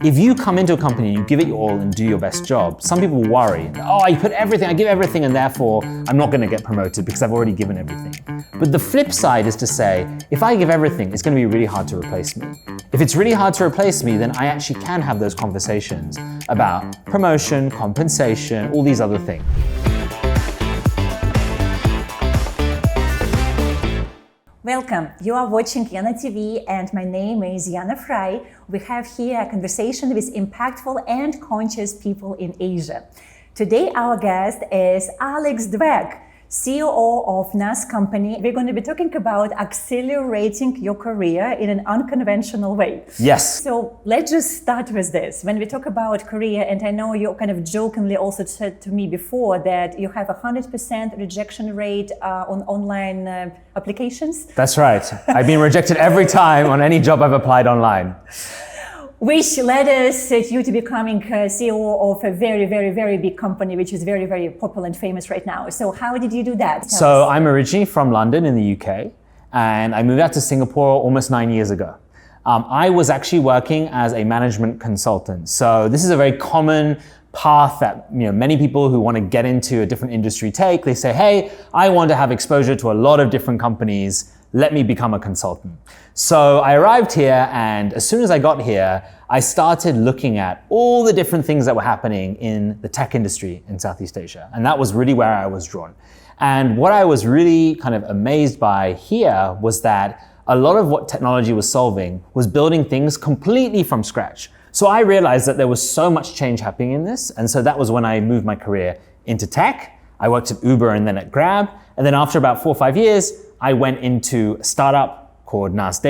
If you come into a company and you give it your all and do your best job, some people worry, oh, I put everything, I give everything, and therefore I'm not going to get promoted because I've already given everything. But the flip side is to say, if I give everything, it's going to be really hard to replace me. If it's really hard to replace me, then I actually can have those conversations about promotion, compensation, all these other things. Welcome. You are watching Yana TV and my name is Yana Fry. We have here a conversation with impactful and conscious people in Asia. Today our guest is Alex Dwek, COO of Nas Company. We're going to be talking about accelerating your career in an unconventional way. Yes. So let's just start with this. When we talk about career, and I know you kind of jokingly also said to me before that you have 100% rejection rate on online applications. That's right. I've been rejected every time on any job I've applied online. Which led us you to becoming CEO of a very, very, very big company, which is very, very popular and famous right now. So how did you do that? So I'm originally from London in the UK, and I moved out to Singapore almost 9 years ago. I was actually working as a management consultant. So this is a very common path that many people who want to get into a different industry take. They say, hey, I want to have exposure to a lot of different companies. Let me become a consultant. So I arrived here, and as soon as I got here, I started looking at all the different things that were happening in the tech industry in Southeast Asia. And that was really where I was drawn. And what I was really kind of amazed by here was that a lot of what technology was solving was building things completely from scratch. So I realized that there was so much change happening in this. And so that was when I moved my career into tech. I worked at Uber and then at Grab. And then after about 4 or 5 years, I went into a startup called Nas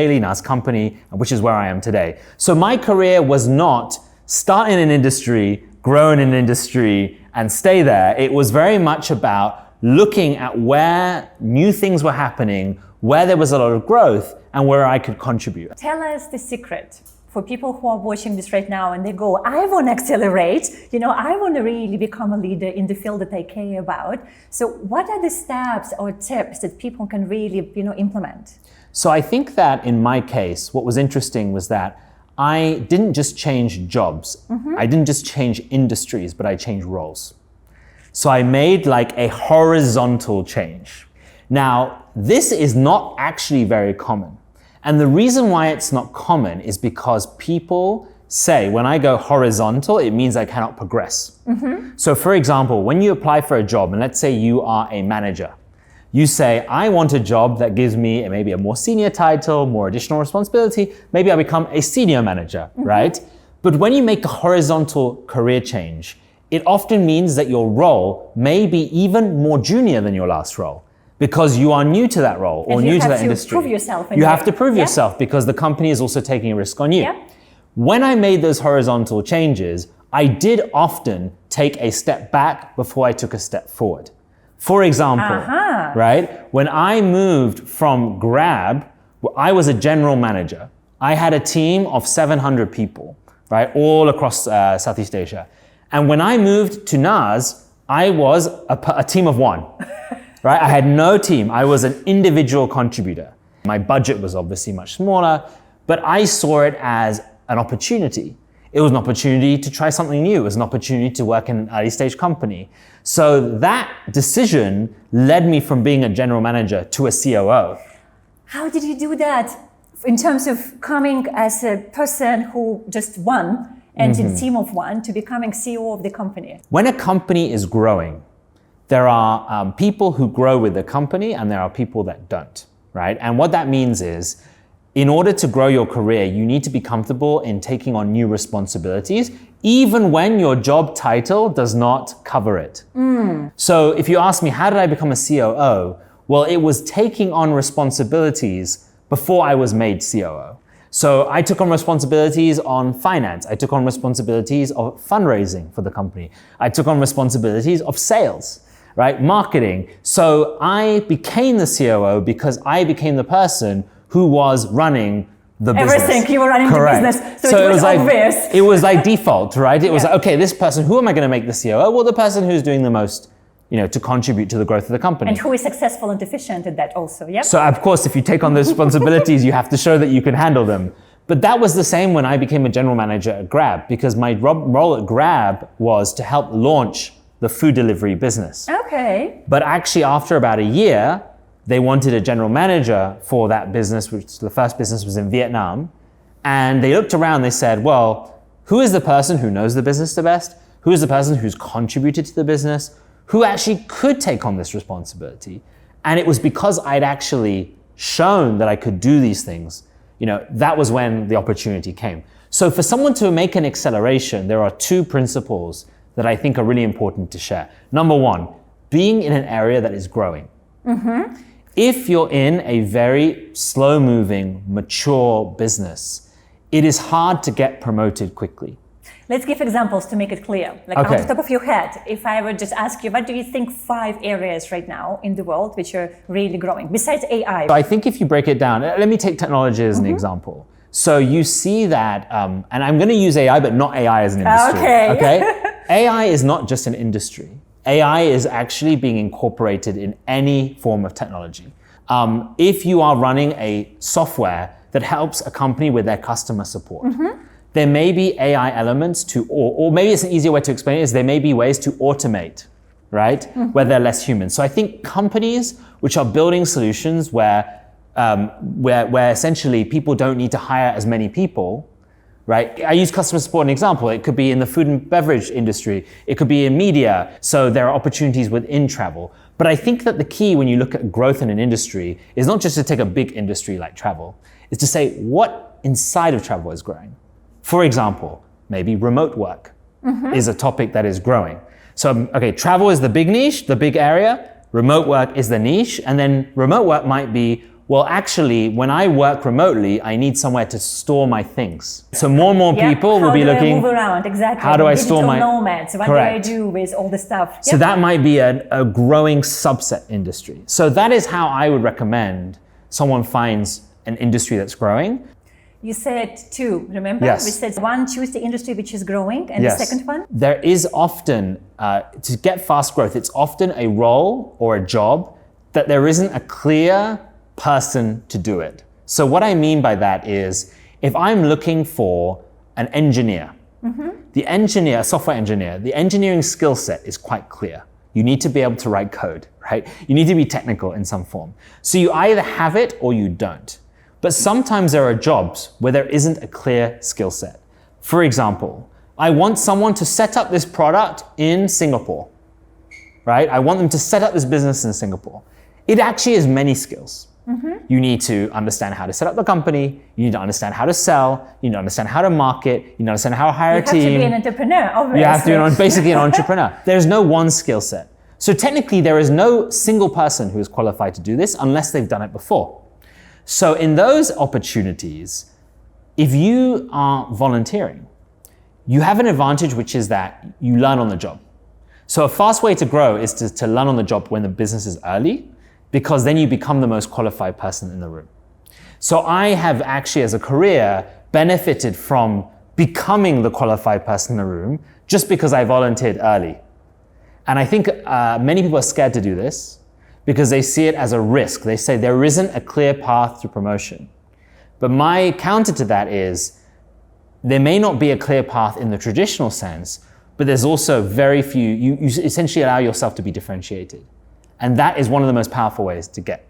Company, which is where I am today. So my career was not start in an industry, grow in an industry, and stay there. It was very much about looking at where new things were happening, where there was a lot of growth, and where I could contribute. Tell us the secret for people who are watching this right now and they go, I want to accelerate, I want to really become a leader in the field that I care about. So what are the steps or tips that people can really, implement? So I think that in my case, what was interesting was that I didn't just change jobs. I didn't just change industries, but I changed roles. So I made like a horizontal change. Now, this is not actually very common. And the reason why it's not common is because people say, when I go horizontal, it means I cannot progress. So for example, when you apply for a job, and let's say you are a manager, you say, I want a job that gives me maybe a more senior title, more additional responsibility, maybe I become a senior manager, right? But when you make a horizontal career change, it often means that your role may be even more junior than your last role, because you are new to that role or new to that industry. Prove yourself. You have to prove yourself because the company is also taking a risk on you. When I made those horizontal changes, I did often take a step back before I took a step forward. For example, right? When I moved from Grab, I was a general manager. I had a team of 700 people, right? All across Southeast Asia. And when I moved to Nas, I was a team of one. Right? I had no team. I was an individual contributor. My budget was obviously much smaller, but I saw it as an opportunity. It was an opportunity to try something new. It was an opportunity to work in an early stage company. So that decision led me from being a general manager to a COO. How did you do that in terms of coming as a person who just won and in a team of one to becoming CEO of the company? When a company is growing, there are people who grow with the company and there are people that don't, right? And what that means is, in order to grow your career, you need to be comfortable in taking on new responsibilities, even when your job title does not cover it. So if you ask me, how did I become a COO? Well, it was taking on responsibilities before I was made COO. So I took on responsibilities on finance. I took on responsibilities of fundraising for the company. I took on responsibilities of sales, right? Marketing. So I became the COO because I became the person who was running the business. Everything, you were running the business. So it was obvious. It was like default, right? It was like, okay, this person, who am I going to make the COO? Well, the person who's doing the most, to contribute to the growth of the company. And who is successful and efficient at that also, yeah? So of course, if you take on those responsibilities, you have to show that you can handle them. But that was the same when I became a general manager at Grab, because my role at Grab was to help launch the food delivery business. Okay. But actually, after about a year, they wanted a general manager for that business, which the first business was in Vietnam. And they looked around, they said, well, who is the person who knows the business the best? Who is the person who's contributed to the business? Who actually could take on this responsibility? And it was because I'd actually shown that I could do these things, that was when the opportunity came. So for someone to make an acceleration, there are two principles that I think are really important to share. Number one, being in an area that is growing. Mm-hmm. If you're in a very slow-moving, mature business, it is hard to get promoted quickly. Let's give examples to make it clear. Like okay. Off the top of your head, if I would just ask you, what do you think 5 areas right now in the world which are really growing, besides AI? I think if you break it down, let me take technology as an example. So you see that, and I'm going to use AI, but not AI as an industry. Okay? AI is not just an industry. AI is actually being incorporated in any form of technology. If you are running a software that helps a company with their customer support, there may be AI elements to, or maybe it's an easier way to explain it is there may be ways to automate, right? Where they're less human. So I think companies which are building solutions where essentially people don't need to hire as many people, right? I use customer support as an example. It could be in the food and beverage industry. It could be in media. So there are opportunities within travel. But I think that the key when you look at growth in an industry is not just to take a big industry like travel, it's to say what inside of travel is growing. For example, maybe remote work is a topic that is growing. So, okay, travel is the big niche, the big area. Remote work is the niche. And then remote work might be, well, actually, when I work remotely, I need somewhere to store my things. So more and more people will be looking, move around? Exactly. How do I store my nomads? What Correct. do I do with all the stuff? So that might be a growing subset industry. So that is how I would recommend someone finds an industry that's growing. You said 2, remember? Yes. We said 1, choose the industry which is growing, and yes. the second one? There is often, to get fast growth, it's often a role or a job that there isn't a clear person to do it. So what I mean by that is, if I'm looking for an engineer, the engineer, a software engineer, the engineering skill set is quite clear. You need to be able to write code, right? You need to be technical in some form. So you either have it or you don't. But sometimes there are jobs where there isn't a clear skill set. For example, I want someone to set up this product in Singapore, right? I want them to set up this business in Singapore. It actually is many skills. You need to understand how to set up the company. You need to understand how to sell. You need to understand how to market. You need to understand how to hire a team. You have to be an entrepreneur, obviously. You have to be basically an entrepreneur. There's no one skill set. So technically, there is no single person who is qualified to do this unless they've done it before. So in those opportunities, if you are volunteering, you have an advantage, which is that you learn on the job. So a fast way to grow is to learn on the job when the business is early, because then you become the most qualified person in the room. So I have actually, as a career, benefited from becoming the qualified person in the room just because I volunteered early. And I think many people are scared to do this because they see it as a risk. They say there isn't a clear path to promotion. But my counter to that is there may not be a clear path in the traditional sense, but there's also very few, you essentially allow yourself to be differentiated. And that is one of the most powerful ways to get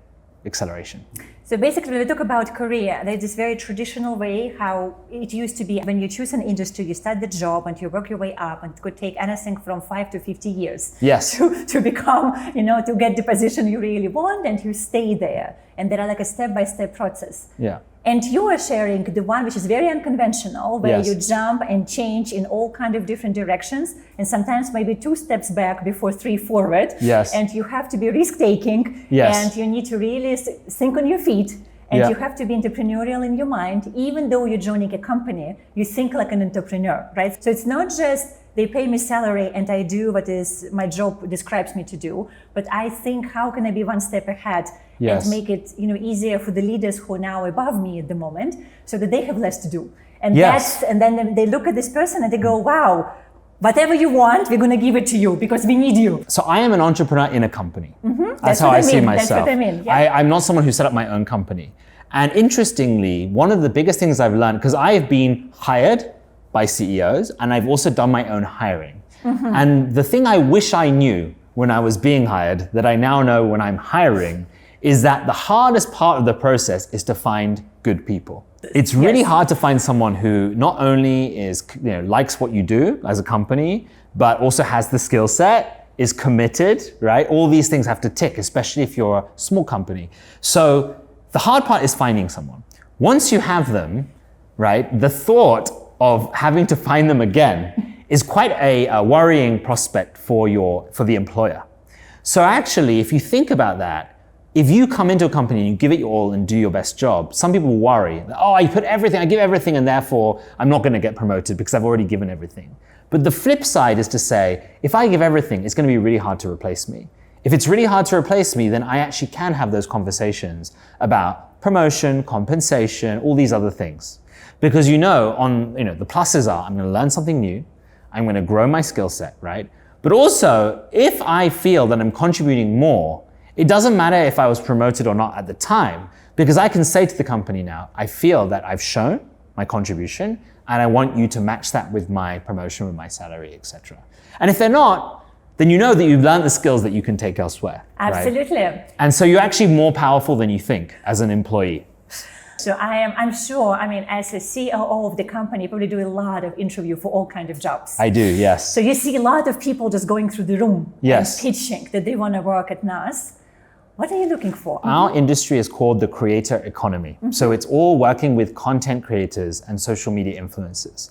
acceleration. So basically, when we talk about career, there's this very traditional way how it used to be. When you choose an industry, you start the job and you work your way up, and it could take anything from 5 to 50 years yes. to become, to get the position you really want, and you stay there. And there are like a step-by-step process. Yeah. And you are sharing the one which is very unconventional, where yes. you jump and change in all kind of different directions, and sometimes maybe 2 steps back before 3 forward. Yes. And you have to be risk-taking, yes. and you need to really think on your feet, and yeah. you have to be entrepreneurial in your mind. Even though you're joining a company, you think like an entrepreneur, right? So it's not just they pay me salary and I do what is my job describes me to do, but I think how can I be one step ahead yes. and make it easier for the leaders who are now above me at the moment, so that they have less to do. And yes. and then they look at this person and they go, wow, whatever you want, we're going to give it to you because we need you. So I am an entrepreneur in a company. Mm-hmm. That's how I see myself. That's what I mean. Yeah. I'm not someone who set up my own company. And interestingly, one of the biggest things I've learned, because I have been hired by CEOs and I've also done my own hiring. And the thing I wish I knew when I was being hired that I now know when I'm hiring is that the hardest part of the process is to find good people. It's really hard to find someone who not only is, likes what you do as a company, but also has the skill set, is committed, right? All these things have to tick, especially if you're a small company. So the hard part is finding someone. Once you have them, right, the thought of having to find them again is quite a worrying prospect for the employer. So actually, if you think about that, if you come into a company and you give it your all and do your best job, some people worry that, oh, I give everything and therefore I'm not going to get promoted because I've already given everything. But the flip side is to say, if I give everything, it's going to be really hard to replace me. If it's really hard to replace me, then I actually can have those conversations about promotion, compensation, all these other things. Because the pluses are, I'm going to learn something new, I'm going to grow my skill set, right? But also, if I feel that I'm contributing more, it doesn't matter if I was promoted or not at the time, because I can say to the company now, I feel that I've shown my contribution and I want you to match that with my promotion, with my salary, etc. And if they're not, then you know that you've learned the skills that you can take elsewhere. Absolutely. Right? And so you're actually more powerful than you think as an employee. So I'm sure, as a COO of the company, you probably do a lot of interview for all kinds of jobs. I do, yes. So you see a lot of people just going through the room and Yes. pitching that they want to work at NAS. What are you looking for? Our industry is called the creator economy. So it's all working with content creators and social media influencers.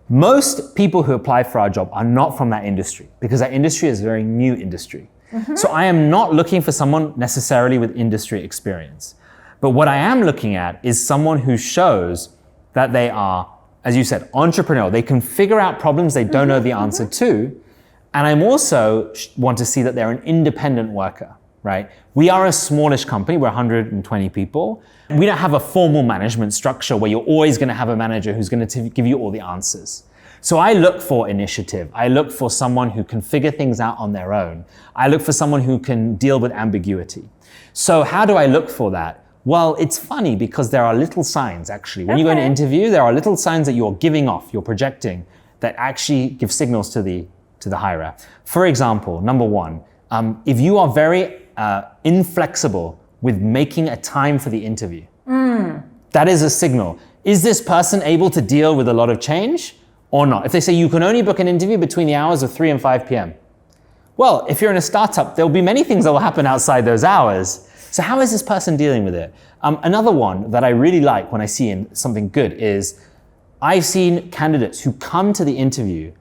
Most people who apply for our job are not from that industry because that industry is a very new industry. So I am not looking for someone necessarily with industry experience. But what I am looking at is someone who shows that they are, as you said, entrepreneurial. They can figure out problems they don't know the answer to. And I'm also want to see that they're an independent worker, right? We are a smallish company. We're 120 people. We don't have a formal management structure where you're always going to have a manager who's going to give you all the answers. So I look for initiative. I look for someone who can figure things out on their own. I look for someone who can deal with ambiguity. So how do I look for that? Well, it's funny because there are little signs actually. When you go to an interview, there are little signs that you're giving off, you're projecting, that actually give signals to the hirer. For example, number one, if you are very inflexible with making a time for the interview, that is a signal. Is this person able to deal with a lot of change or not? If they say you can only book an interview between the hours of 3 and 5 p.m. Well, if you're in a startup, there'll be many things that will happen outside those hours. So how is this person dealing with it? Another one that I really like when I see something good is I've seen candidates who come to the interview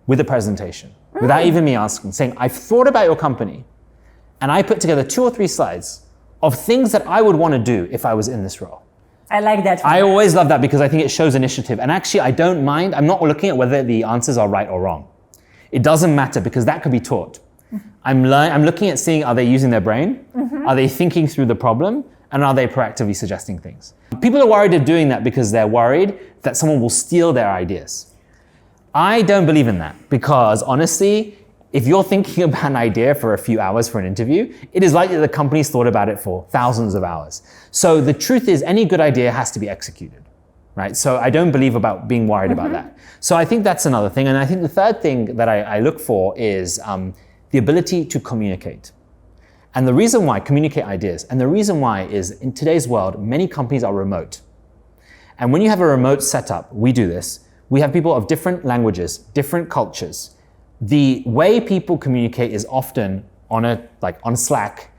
with a presentation without even me asking, saying, I've thought about your company and I put together 2 or 3 slides of things that I would want to do if I was in this role. I like that. I always love that because I think it shows initiative. And actually, I don't mind. I'm not looking at whether the answers are right or wrong. It doesn't matter because that could be taught. I'm looking at seeing, are they using their brain? Are they thinking through the problem? And are they proactively suggesting things? People are worried of doing that because they're worried that someone will steal their ideas. I don't believe in that because honestly, if you're thinking about an idea for a few hours for an interview, it is likely that the company's thought about it for thousands of hours. So the truth is any good idea has to be executed, right? So I don't believe about being worried about that. So I think that's another thing. And I think the third thing that I look for is the ability to communicate. And the reason why, communicate ideas, and the reason why is in today's world, many companies are remote. And when you have a remote setup, we do this, we have people of different languages, different cultures. The way people communicate is often on Slack,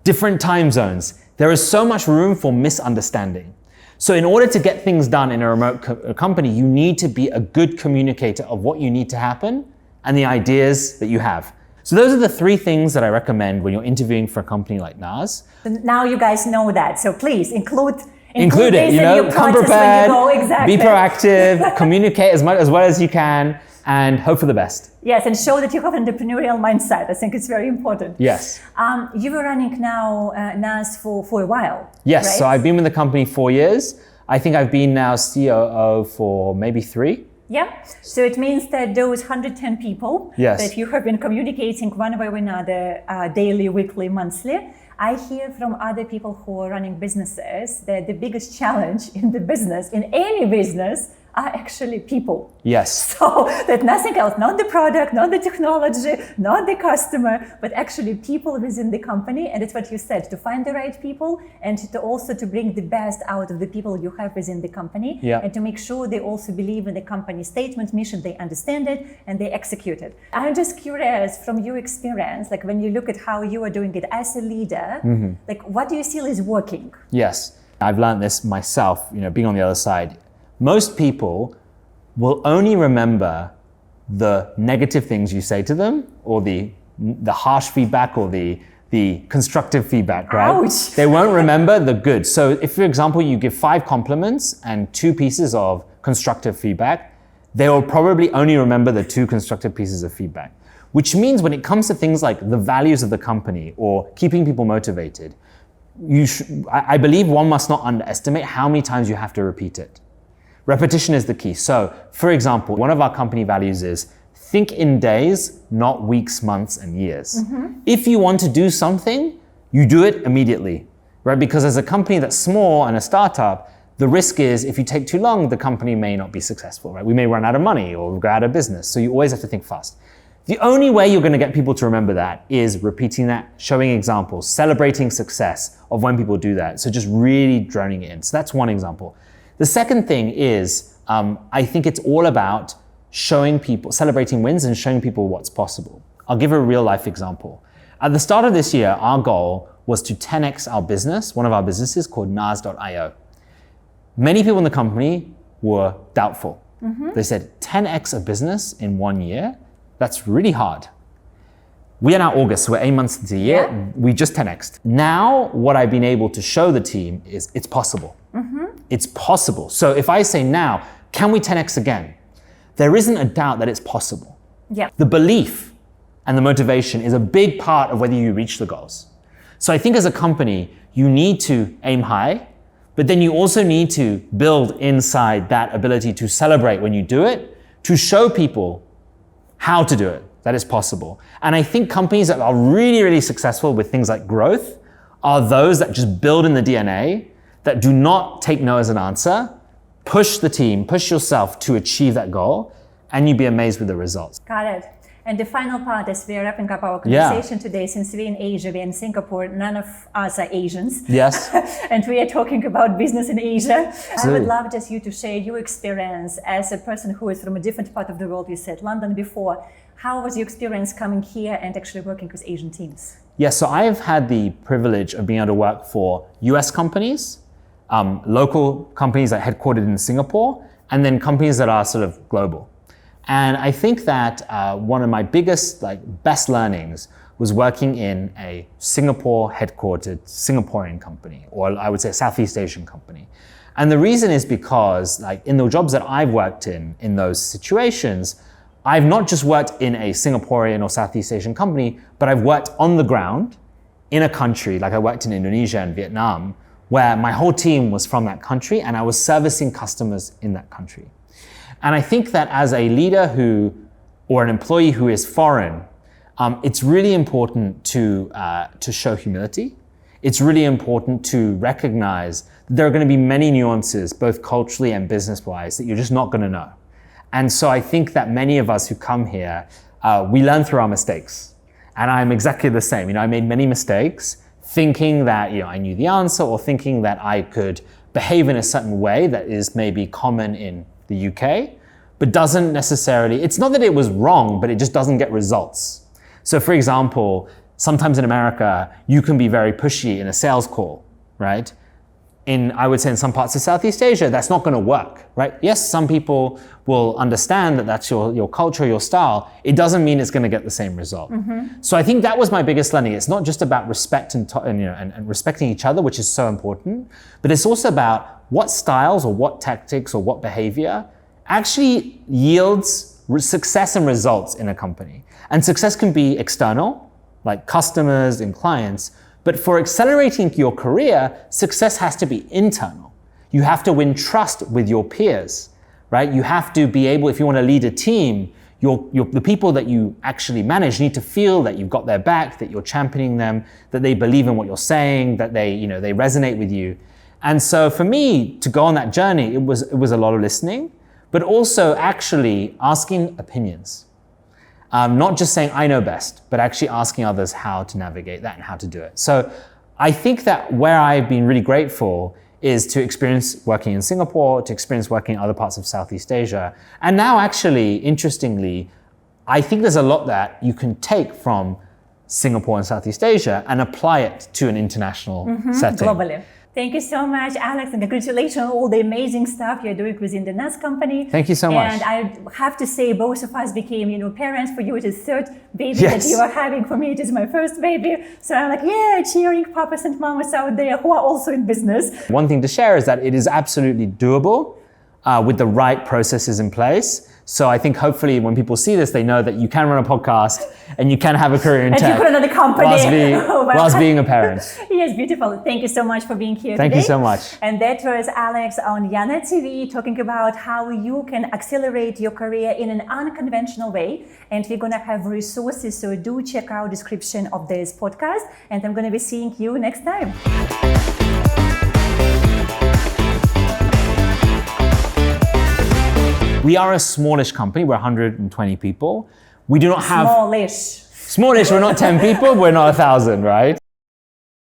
different time zones. There is so much room for misunderstanding. So in order to get things done in a remote company, you need to be a good communicator of what you need to happen and the ideas that you have. So those are the 3 things that I recommend when you're interviewing for a company like NAS. Now you guys know that, so please include it, this come prepared, exactly. Be proactive, communicate as well as you can, and hope for the best. Yes, and show that you have an entrepreneurial mindset. I think it's very important. Yes. You were running now NAS for a while. Yes, right? so I've been with the company 4 years. I think I've been now COO for maybe 3. Yeah, so it means that those 110 people Yes. that you have been communicating one way or another, daily, weekly, monthly, I hear from other people who are running businesses that the biggest challenge in the business, in any business, are actually people. Yes. So that nothing else, not the product, not the technology, not the customer, but actually people within the company. And it's what you said, to find the right people and to also to bring the best out of the people you have within the company, and to make sure they also believe in the company statement, mission, they understand it and they execute it. I'm just curious from your experience, like when you look at how you are doing it as a leader, like what do you feel is working? Yes. I've learned this myself, being on the other side. Most people will only remember the negative things you say to them, or the harsh feedback, or the constructive feedback, right? Ouch. They won't remember the good. So if, for example, you give 5 compliments and 2 pieces of constructive feedback, they will probably only remember the 2 constructive pieces of feedback. Which means when it comes to things like the values of the company or keeping people motivated, I believe one must not underestimate how many times you have to repeat it. Repetition is the key. So, for example, one of our company values is think in days, not weeks, months, and years. If you want to do something, you do it immediately, right? Because as a company that's small and a startup, the risk is if you take too long, the company may not be successful, right? We may run out of money or go out of business. So you always have to think fast. The only way you're going to get people to remember that is repeating that, showing examples, celebrating success of when people do that. So just really droning it in. So that's one example. The second thing is, I think it's all about showing people, celebrating wins and showing people what's possible. I'll give a real life example. At the start of this year, our goal was to 10x our business, one of our businesses called Nas.io. Many people in the company were doubtful. They said, 10x a business in 1 year? That's really hard. We are now August, so we're 8 months into the year. We just 10x'd. Now, what I've been able to show the team is it's possible. It's possible. So if I say now, can we 10x again? There isn't a doubt that it's possible. The belief and the motivation is a big part of whether you reach the goals. So I think as a company, you need to aim high, but then you also need to build inside that ability to celebrate when you do it, to show people how to do it, that it's possible. And I think companies that are really, really successful with things like growth are those that just build in the DNA, that do not take no as an answer, push the team, push yourself to achieve that goal, and you'll be amazed with the results. Got it. And the final part, as we are wrapping up our conversation today, since we're in Asia, we're in Singapore, none of us are Asians. Yes. And we are talking about business in Asia. Absolutely. I would love just you to share your experience as a person who is from a different part of the world. You said London before. How was your experience coming here and actually working with Asian teams? Yeah, so I've had the privilege of being able to work for US companies, local companies that are headquartered in Singapore, and then companies that are sort of global. And I think that one of my biggest, best learnings was working in a Singapore headquartered Singaporean company, or I would say a Southeast Asian company. And the reason is because in the jobs that I've worked in those situations, I've not just worked in a Singaporean or Southeast Asian company, but I've worked on the ground in a country, like I worked in Indonesia and Vietnam, where my whole team was from that country and I was servicing customers in that country. And I think that as a leader or an employee who is foreign, it's really important to show humility. It's really important to recognize that there are going to be many nuances, both culturally and business-wise, that you're just not going to know. And so I think that many of us who come here, we learn through our mistakes. And I'm exactly the same. I made many mistakes thinking that I knew the answer, or thinking that I could behave in a certain way that is maybe common in the UK, but doesn't necessarily, it's not that it was wrong, but it just doesn't get results. So for example, sometimes in America, you can be very pushy in a sales call, right? I would say in some parts of Southeast Asia, that's not going to work, right? Yes, some people will understand that that's your culture, your style. It doesn't mean it's going to get the same result. So I think that was my biggest learning. It's not just about respect and respecting each other, which is so important, but it's also about what styles or what tactics or what behavior actually yields success and results in a company. And success can be external, like customers and clients, but for accelerating your career, success has to be internal. You have to win trust with your peers, right? You have to be able, if you want to lead a team, the people that you actually manage need to feel that you've got their back, that you're championing them, that they believe in what you're saying, that they resonate with you. And so for me to go on that journey, it was a lot of listening, but also actually asking opinions. Not just saying I know best, but actually asking others how to navigate that and how to do it. So I think that where I've been really grateful is to experience working in Singapore, to experience working in other parts of Southeast Asia. And now actually, interestingly, I think there's a lot that you can take from Singapore and Southeast Asia and apply it to an international setting. Globally. Thank you so much, Alex, and congratulations on all the amazing stuff you're doing within the Nas Company. Thank you so much. And I have to say, both of us became, parents. For you, it is third baby that you are having. For me, it is my first baby. So I'm like, yeah, cheering papas and mamas out there who are also in business. One thing to share is that it is absolutely doable with the right processes in place. So I think hopefully when people see this, they know that you can run a podcast and you can have a career in tech. And you could run a company. Whilst being a parent. Yes, beautiful. Thank you so much for being here Thank today. you so much. And that was Alex on Yana TV talking about how you can accelerate your career in an unconventional way. And we're going to have resources, so do check out the description of this podcast. And I'm going to be seeing you next time. We are a smallish company. We're 120 people. We do not have... Smallish. Smallish, we're not 10 people, we're not 1,000, right?